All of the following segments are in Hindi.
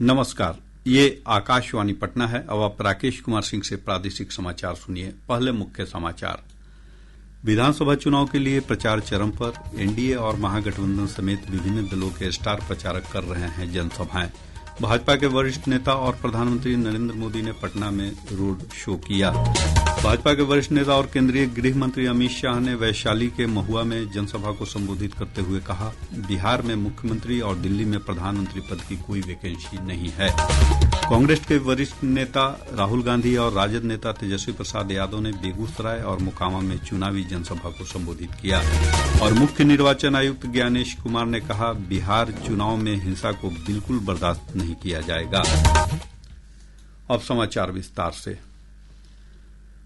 नमस्कार, ये आकाशवाणी पटना है। अब आप राकेश कुमार सिंह से प्रादेशिक समाचार सुनिए। पहले मुख्य समाचार। विधानसभा चुनाव के लिए प्रचार चरम पर। एनडीए और महागठबंधन समेत विभिन्न दलों के स्टार प्रचारक कर रहे हैं जनसभाएं। भाजपा के वरिष्ठ नेता और प्रधानमंत्री नरेंद्र मोदी ने पटना में रोड शो किया। भाजपा के वरिष्ठ नेता और केंद्रीय गृह मंत्री अमित शाह ने वैशाली के महुआ में जनसभा को संबोधित करते हुए कहा, बिहार में मुख्यमंत्री और दिल्ली में प्रधानमंत्री पद की कोई वैकेंसी नहीं है। कांग्रेस के वरिष्ठ नेता राहुल गांधी और राजद नेता तेजस्वी प्रसाद यादव ने बेगूसराय और मोकामा में चुनावी जनसभा को संबोधित किया। और मुख्य निर्वाचन आयुक्त ज्ञानेश कुमार ने कहा, बिहार चुनाव में हिंसा को बिल्कुल बर्दाश्त नहीं किया जाएगा। अब समाचार विस्तार से।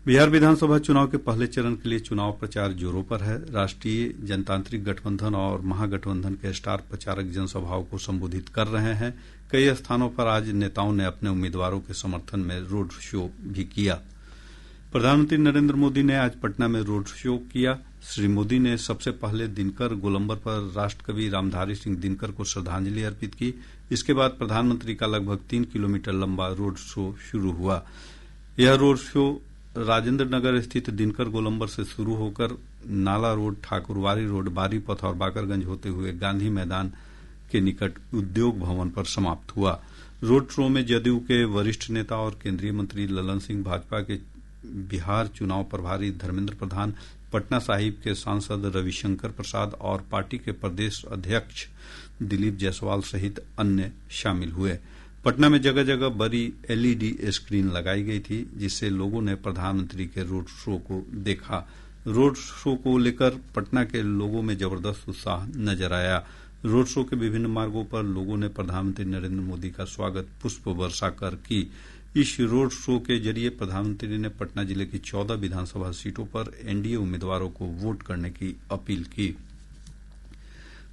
बिहार विधानसभा चुनाव के पहले चरण के लिए चुनाव प्रचार जोरों पर है। राष्ट्रीय जनतांत्रिक गठबंधन और महागठबंधन के स्टार प्रचारक जनसभाओं को संबोधित कर रहे हैं। कई स्थानों पर आज नेताओं ने अपने उम्मीदवारों के समर्थन में रोड शो भी किया। प्रधानमंत्री नरेंद्र मोदी ने आज पटना में रोड शो किया। श्री मोदी ने सबसे पहले दिनकर गोलंबर पर राष्ट्रकवि रामधारी सिंह दिनकर को श्रद्धांजलि अर्पित की। इसके बाद प्रधानमंत्री का लगभग 3 किलोमीटर लंबा रोड शो शुरू हुआ। यह रोड शो राजेंद्र नगर स्थित दिनकर गोलंबर से शुरू होकर नाला रोड, ठाकुरवाड़ी रोड, बारी पथ और बाकरगंज होते हुए गांधी मैदान के निकट उद्योग भवन पर समाप्त हुआ। रोड शो में जदयू के वरिष्ठ नेता और केंद्रीय मंत्री ललन सिंह, भाजपा के बिहार चुनाव प्रभारी धर्मेंद्र प्रधान, पटना साहिब के सांसद रविशंकर प्रसाद और पार्टी के प्रदेश अध्यक्ष दिलीप जायसवाल सहित अन्य शामिल हुए। पटना में जगह जगह बड़ी एलईडी स्क्रीन लगाई गई थी, जिससे लोगों ने प्रधानमंत्री के रोड शो को देखा। रोड शो को लेकर पटना के लोगों में जबरदस्त उत्साह नजर आया। रोड शो के विभिन्न मार्गों पर लोगों ने प्रधानमंत्री नरेंद्र मोदी का स्वागत पुष्प वर्षा कर की। इस रोड शो के जरिए प्रधानमंत्री ने पटना जिले की 14 विधानसभा सीटों पर एनडीए उम्मीदवारों को वोट करने की अपील की।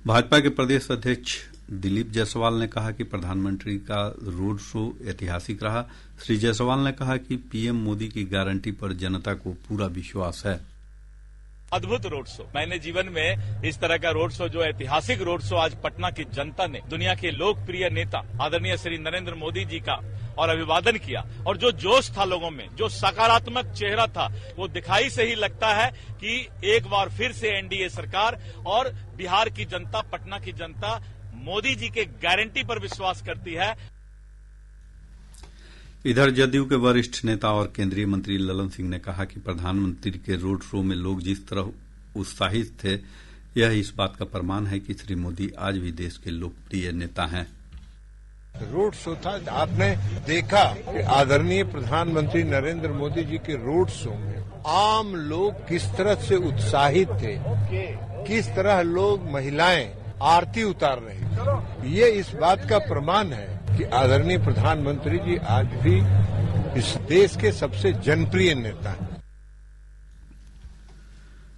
भाजपा के प्रदेश अध्यक्ष दिलीप जायसवाल ने कहा कि प्रधानमंत्री का रोड शो ऐतिहासिक रहा। श्री जायसवाल ने कहा कि पीएम मोदी की गारंटी पर जनता को पूरा विश्वास है। अद्भुत रोड शो। मैंने जीवन में इस तरह का रोड शो, जो ऐतिहासिक रोड शो आज पटना की जनता ने दुनिया के लोकप्रिय नेता आदरणीय श्री नरेंद्र मोदी जी का और अभिवादन किया, और जो जोश था लोगों में, जो सकारात्मक चेहरा था, वो दिखाई से ही लगता है कि एक बार फिर से एनडीए सरकार और बिहार की जनता, पटना की जनता मोदी जी के गारंटी पर विश्वास करती है। इधर जदयू के वरिष्ठ नेता और केंद्रीय मंत्री ललन सिंह ने कहा कि प्रधानमंत्री के रोड शो में लोग जिस तरह उत्साहित थे, यह इस बात का प्रमाण है कि श्री मोदी आज भी देश के लोकप्रिय नेता हैं। रोड शो था, आपने देखा कि आदरणीय प्रधानमंत्री नरेंद्र मोदी जी के रोड शो में आम लोग किस तरह से उत्साहित थे, किस तरह लोग, महिलाएं आरती उतार रही। ये इस बात का प्रमाण है कि आदरणीय प्रधानमंत्री जी आज भी इस देश के सबसे जनप्रिय नेता हैं।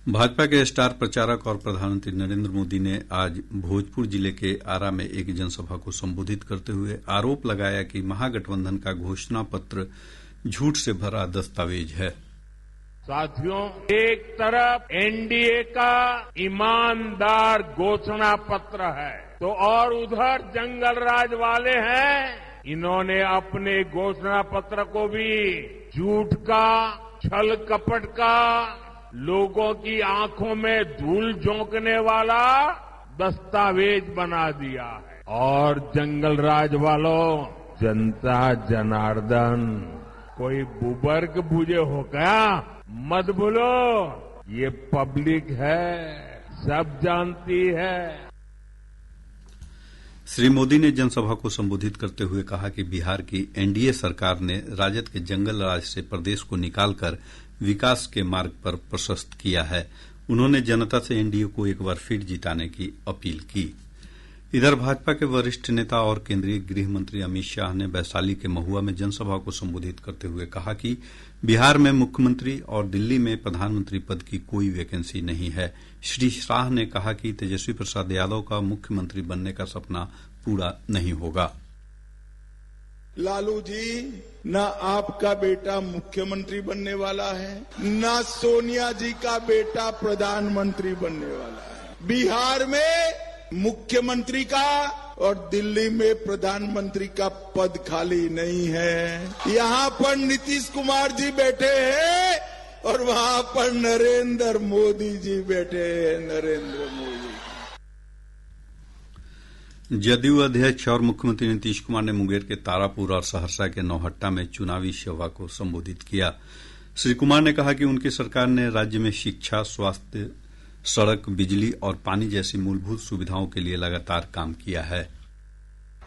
भाजपा के स्टार प्रचारक और प्रधानमंत्री नरेंद्र मोदी ने आज भोजपुर जिले के आरा में एक जनसभा को संबोधित करते हुए आरोप लगाया कि महागठबंधन का घोषणा पत्र झूठ से भरा दस्तावेज है। साथियों, एक तरफ एनडीए का ईमानदार घोषणा पत्र है, तो और उधर जंगल राज वाले हैं। इन्होंने अपने घोषणा पत्र को भी झूठ का, छल कपट का, लोगों की आंखों में धूल झोंकने वाला दस्तावेज बना दिया है। और जंगल राज वालों, जनता जनार्दन कोई बुबर्ग बुझे हो क्या? मत भूलो, ये पब्लिक है, सब जानती है। श्री मोदी ने जनसभा को संबोधित करते हुए कहा कि बिहार की एनडीए सरकार ने राजद के जंगल राज से प्रदेश को निकालकर विकास के मार्ग पर प्रशस्त किया है। उन्होंने जनता से एनडीए को एक बार फिर जिताने की अपील की। इधर भाजपा के वरिष्ठ नेता और केंद्रीय गृह मंत्री अमित शाह ने वैशाली के महुआ में जनसभा को संबोधित करते हुए कहा कि बिहार में मुख्यमंत्री और दिल्ली में प्रधानमंत्री पद की कोई वैकेंसी नहीं है। श्री शाह ने कहा कि तेजस्वी प्रसाद यादव का मुख्यमंत्री बनने का सपना पूरा नहीं होगा। लालू जी, न आपका बेटा मुख्यमंत्री बनने वाला है, न सोनिया जी का बेटा प्रधानमंत्री बनने वाला है। बिहार में मुख्यमंत्री का और दिल्ली में प्रधानमंत्री का पद खाली नहीं है। यहाँ पर नीतीश कुमार जी बैठे हैं और वहाँ पर नरेंद्र मोदी जी बैठे हैं। नरेंद्र मोदी। जदयू अध्यक्ष और मुख्यमंत्री नीतीश कुमार ने मुंगेर के तारापुर और सहरसा के नौहट्टा में चुनावी सभा को संबोधित किया। श्री कुमार ने कहा कि उनकी सरकार ने राज्य में शिक्षा, स्वास्थ्य, सड़क, बिजली और पानी जैसी मूलभूत सुविधाओं के लिए लगातार काम किया है।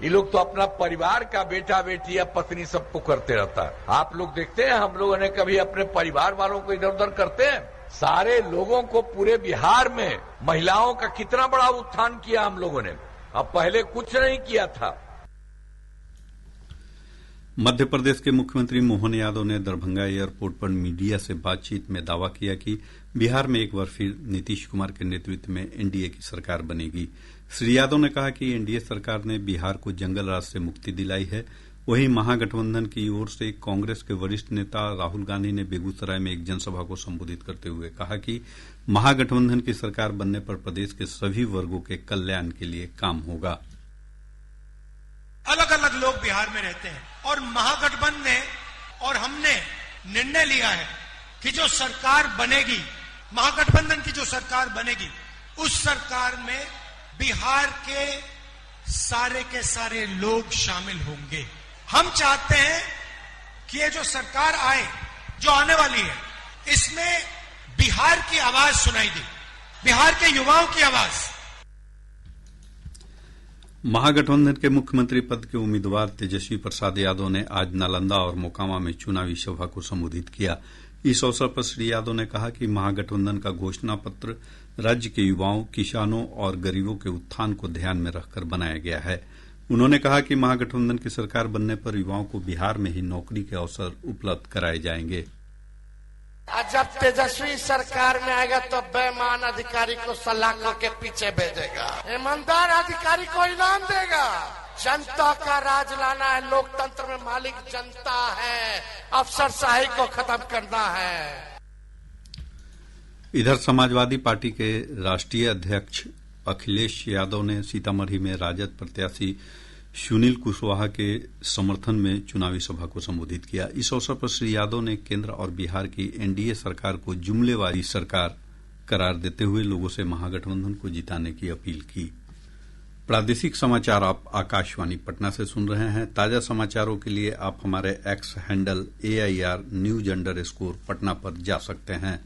ये लोग तो अपना परिवार का बेटा बेटी या पत्नी सबको करते रहता है। आप लोग देखते हैं हम लोगों ने कभी अपने परिवार वालों को इधर उधर करते हैं? सारे लोगों को पूरे बिहार में महिलाओं का कितना बड़ा उत्थान किया हम लोगों ने। अब पहले कुछ नहीं किया था। मध्य प्रदेश के मुख्यमंत्री मोहन यादव ने दरभंगा एयरपोर्ट पर मीडिया से बातचीत में दावा किया कि बिहार में एक बार फिर नीतीश कुमार के नेतृत्व में एनडीए की सरकार बनेगी। श्री यादव ने कहा कि एनडीए सरकार ने बिहार को जंगल राज से मुक्ति दिलाई है। वहीं महागठबंधन की ओर से कांग्रेस के वरिष्ठ नेता राहुल गांधी ने बेगूसराय में एक जनसभा को संबोधित करते हुए कहा कि महागठबंधन की सरकार बनने पर प्रदेश के सभी वर्गों के कल्याण के लिए काम होगा। अलग अलग लोग बिहार में रहते हैं और महागठबंधन ने और हमने निर्णय लिया है कि जो सरकार बनेगी, महागठबंधन की जो सरकार बनेगी, उस सरकार में बिहार के सारे लोग शामिल होंगे। हम चाहते हैं कि ये जो सरकार आए, जो आने वाली है, इसमें बिहार की आवाज सुनाई दे, बिहार के युवाओं की आवाज। महागठबंधन के मुख्यमंत्री पद के उम्मीदवार तेजस्वी प्रसाद यादव ने आज नालंदा और मोकामा में चुनावी सभा को संबोधित किया। इस अवसर पर श्री यादव ने कहा कि महागठबंधन का घोषणा पत्र राज्य के युवाओं, किसानों और गरीबों के उत्थान को ध्यान में रखकर बनाया गया है। उन्होंने कहा कि महागठबंधन की सरकार बनने पर युवाओं को बिहार में ही नौकरी के अवसर उपलब्ध कराए जाएंगे। जब तेजस्वी सरकार में आएगा तो बेईमान अधिकारी को सलाखों के पीछे भेजेगा, ईमानदार अधिकारी को इनाम देगा। जनता का राज लाना है, लोकतंत्र में मालिक जनता है, अफसरशाही को खत्म करना है। इधर समाजवादी पार्टी के राष्ट्रीय अध्यक्ष अखिलेश यादव ने सीतामढ़ी में राजद प्रत्याशी सुनील कुशवाहा के समर्थन में चुनावी सभा को संबोधित किया। इस अवसर पर श्री यादव ने केंद्र और बिहार की एनडीए सरकार को जुमलेवारी सरकार करार देते हुए लोगों से महागठबंधन को जिताने की अपील की। प्रादेशिक समाचार आप आकाशवाणी पटना से सुन रहे हैं। ताजा समाचारों के लिए आप हमारे एक्स हैंडल AIR News _ पर जा सकते हैं।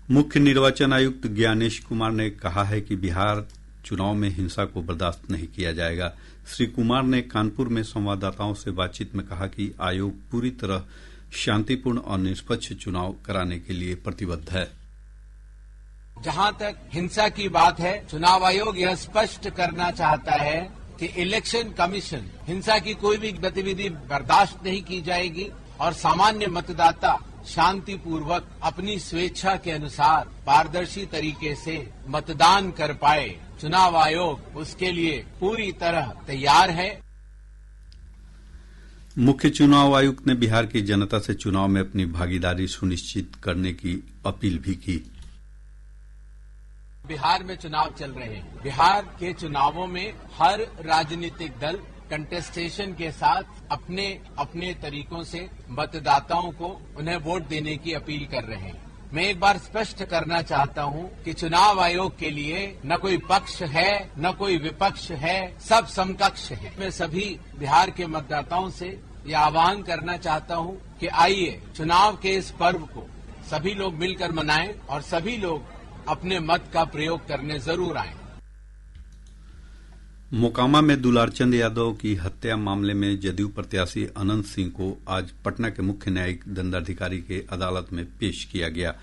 मुख्य निर्वाचन आयुक्त ज्ञानेश कुमार ने कहा है कि बिहार चुनाव में हिंसा को बर्दाश्त नहीं किया जाएगा। श्री कुमार ने कानपुर में संवाददाताओं से बातचीत में कहा कि आयोग पूरी तरह शांतिपूर्ण और निष्पक्ष चुनाव कराने के लिए प्रतिबद्ध है। जहां तक हिंसा की बात है, चुनाव आयोग यह स्पष्ट करना चाहता है कि इलेक्शन कमीशन हिंसा की कोई भी गतिविधि बर्दाश्त नहीं की जाएगी और सामान्य मतदाता शांतिपूर्वक अपनी स्वेच्छा के अनुसार पारदर्शी तरीके से मतदान कर पाए। चुनाव आयोग उसके लिए पूरी तरह तैयार है। मुख्य चुनाव आयुक्त ने बिहार की जनता से चुनाव में अपनी भागीदारी सुनिश्चित करने की अपील भी की। बिहार में चुनाव चल रहे हैं। बिहार के चुनावों में हर राजनीतिक दल कंटेस्टेशन के साथ अपने अपने तरीकों से मतदाताओं को उन्हें वोट देने की अपील कर रहे हैं। मैं एक बार स्पष्ट करना चाहता हूं कि चुनाव आयोग के लिए न कोई पक्ष है न कोई विपक्ष है, सब समकक्ष है। मैं सभी बिहार के मतदाताओं से यह आह्वान करना चाहता हूं कि आइए चुनाव के इस पर्व को सभी लोग मिलकर मनाएं और सभी लोग अपने मत का प्रयोग करने जरूर आएं। मोकामा में दुलारचंद यादव की हत्या मामले में जदयू प्रत्याशी अनंत सिंह को आज पटना के मुख्य न्यायिक दंडाधिकारी के अदालत में पेश किया गया।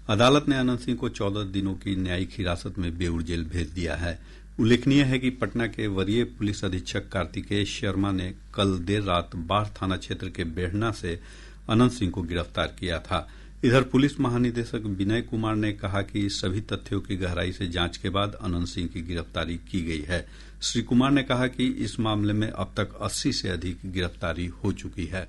अदालत ने अनंत सिंह को 14 दिनों की न्यायिक हिरासत में बेऊर जेल भेज दिया है। उल्लेखनीय है कि पटना के वरीय पुलिस अधीक्षक कार्तिकेय शर्मा ने कल देर रात बाढ़ थाना क्षेत्र के बेहना से अनंत सिंह को गिरफ्तार किया था। इधर पुलिस महानिदेशक विनय कुमार ने कहा कि सभी तथ्यों की गहराई से जांच के बाद अनंत सिंह की गिरफ्तारी की गई है। श्री कुमार ने कहा कि इस मामले में अब तक 80 से अधिक गिरफ्तारी हो चुकी है।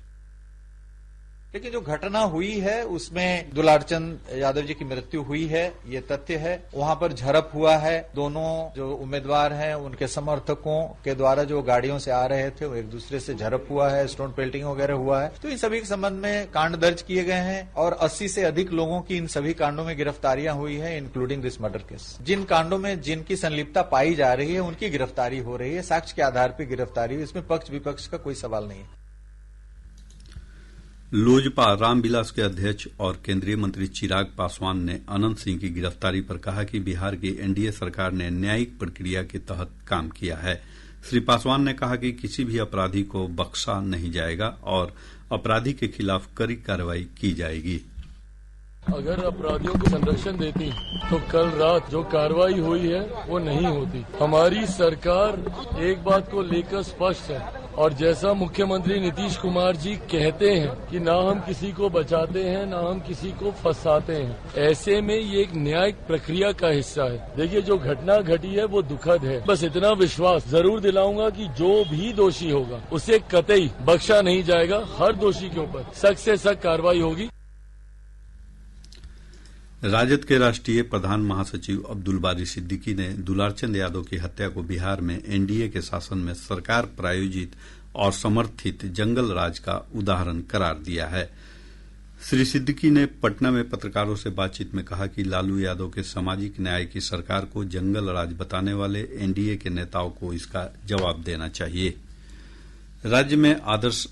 लेकिन जो घटना हुई है उसमें दुलारचंद यादव जी की मृत्यु हुई है, ये तथ्य है। वहां पर झड़प हुआ है, दोनों जो उम्मीदवार हैं उनके समर्थकों के द्वारा जो गाड़ियों से आ रहे थे वो एक दूसरे से झड़प हुआ है, स्टोन पेल्टिंग वगैरह हुआ है। तो इन सभी के संबंध में कांड दर्ज किए गए हैं और 80 से अधिक लोगों की इन सभी कांडों में गिरफ्तारियां हुई है, इंक्लूडिंग दिस मर्डर केस। जिन कांडों में जिनकी संलिप्तता पाई जा रही है उनकी गिरफ्तारी हो रही है, साक्ष्य के आधार पर गिरफ्तारी, इसमें पक्ष विपक्ष का कोई सवाल नहीं है। लोजपा रामविलास के अध्यक्ष और केंद्रीय मंत्री चिराग पासवान ने अनंत सिंह की गिरफ्तारी पर कहा कि बिहार की एनडीए सरकार ने न्यायिक प्रक्रिया के तहत काम किया है। श्री पासवान ने कहा कि किसी भी अपराधी को बख्शा नहीं जाएगा और अपराधी के खिलाफ कड़ी कार्रवाई की जाएगी। अगर अपराधियों को संरक्षण देती तो कल रात जो कार्रवाई हुई है वो नहीं होती। हमारी सरकार एक बात को लेकर स्पष्ट है और जैसा मुख्यमंत्री नीतीश कुमार जी कहते हैं कि ना हम किसी को बचाते हैं ना हम किसी को फंसाते हैं, ऐसे में ये एक न्यायिक प्रक्रिया का हिस्सा है। देखिए जो घटना घटी है वो दुखद है, बस इतना विश्वास जरूर दिलाऊंगा कि जो भी दोषी होगा उसे कतई बख्शा नहीं जाएगा। हर दोषी के ऊपर सख्त से सख्त कार्रवाई होगी। राजद के राष्ट्रीय प्रधान महासचिव अब्दुल बारी सिद्दीकी ने दुलारचंद यादव की हत्या को बिहार में एनडीए के शासन में सरकार प्रायोजित और समर्थित जंगल राज का उदाहरण करार दिया है। श्री सिद्दीकी ने पटना में पत्रकारों से बातचीत में कहा कि लालू यादव के सामाजिक न्याय की सरकार को जंगल राज बताने वाले एनडीए के नेताओं को इसका जवाब देना चाहिए। राज्य में आदर्श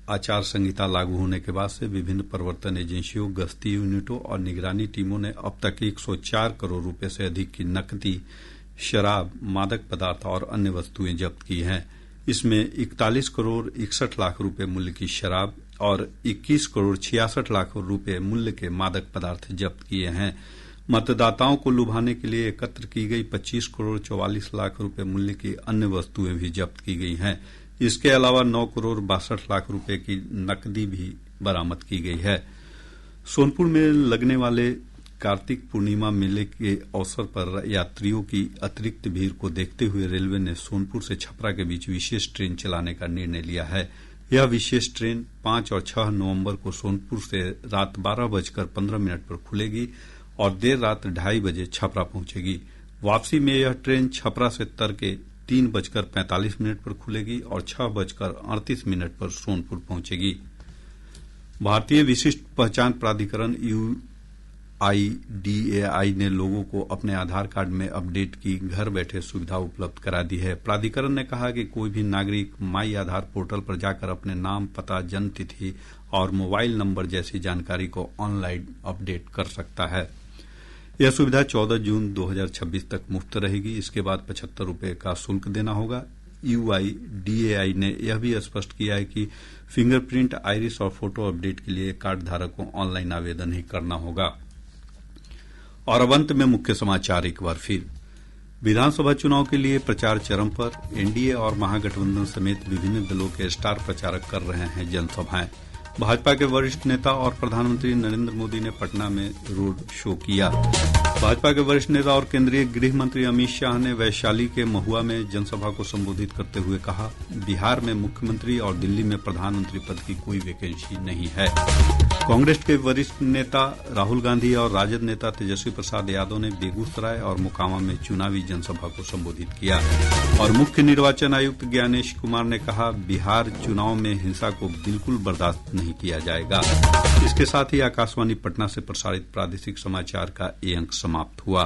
आचार संहिता लागू होने के बाद से विभिन्न प्रवर्तन एजेंसियों, गश्ती यूनिटों और निगरानी टीमों ने अब तक 104 करोड़ रुपए से अधिक की नकदी, शराब, मादक पदार्थ और अन्य वस्तुएं जब्त की हैं। इसमें 41 करोड़ 61 लाख रुपए मूल्य की शराब और 21 करोड़ 66 लाख रुपए मूल्य के मादक पदार्थ जब्त किए हैं। मतदाताओं को लुभाने के लिए एकत्र की गई 25 करोड़ 44 लाख रुपए मूल्य की अन्य वस्तुएं भी जब्त की गई हैं। इसके अलावा 9 करोड़ 62 लाख रुपए की नकदी भी बरामद की गई है। सोनपुर में लगने वाले कार्तिक पूर्णिमा मेले के अवसर पर यात्रियों की अतिरिक्त भीड़ को देखते हुए रेलवे ने सोनपुर से छपरा के बीच विशेष ट्रेन चलाने का निर्णय लिया है। यह विशेष ट्रेन 5 और 6 नवंबर को सोनपुर से रात 12:15 पर खुलेगी और देर रात 2:30 बजे छपरा पहुंचेगी। वापसी में यह ट्रेन छपरा से तड़के 3:45 पर खुलेगी और 6:38 पर सोनपुर पहुंचेगी। भारतीय विशिष्ट पहचान प्राधिकरण UIDAI ने लोगों को अपने आधार कार्ड में अपडेट की घर बैठे सुविधा उपलब्ध करा दी है। प्राधिकरण ने कहा कि कोई भी नागरिक माई आधार पोर्टल पर जाकर अपने नाम, पता, जन्म तिथि और मोबाइल नंबर जैसी जानकारी को ऑनलाइन अपडेट कर सकता है। यह सुविधा 14 जून 2026 तक मुफ्त रहेगी। इसके बाद 75 रुपए का शुल्क देना होगा। UIDAI ने यह भी स्पष्ट किया है कि फिंगरप्रिंट, आइरिस और फोटो अपडेट के लिए कार्ड धारक को ऑनलाइन आवेदन ही करना होगा। और अब अंत में मुख्य समाचार एक बार फिर। विधानसभा चुनाव के लिए प्रचार चरम पर। एनडीए और महागठबंधन समेत विभिन्न दलों के स्टार प्रचारक कर रहे हैं जनसभाएं। भाजपा के वरिष्ठ नेता और प्रधानमंत्री नरेंद्र मोदी ने पटना में रोड शो किया। भाजपा के वरिष्ठ नेता और केंद्रीय गृह मंत्री अमित शाह ने वैशाली के महुआ में जनसभा को संबोधित करते हुए कहा, बिहार में मुख्यमंत्री और दिल्ली में प्रधानमंत्री पद की कोई वैकेंसी नहीं है। कांग्रेस के वरिष्ठ नेता राहुल गांधी और राजद नेता तेजस्वी प्रसाद यादव ने बेगूसराय और मोकामा में चुनावी जनसभा को संबोधित किया। और मुख्य निर्वाचन आयुक्त ज्ञानेश कुमार ने कहा, बिहार चुनाव में हिंसा को बिल्कुल बर्दाश्त नहीं किया जाएगा। इसके साथ ही आकाशवाणी पटना से प्रसारित प्रादेशिक समाचार का ये अंक समाप्त हुआ।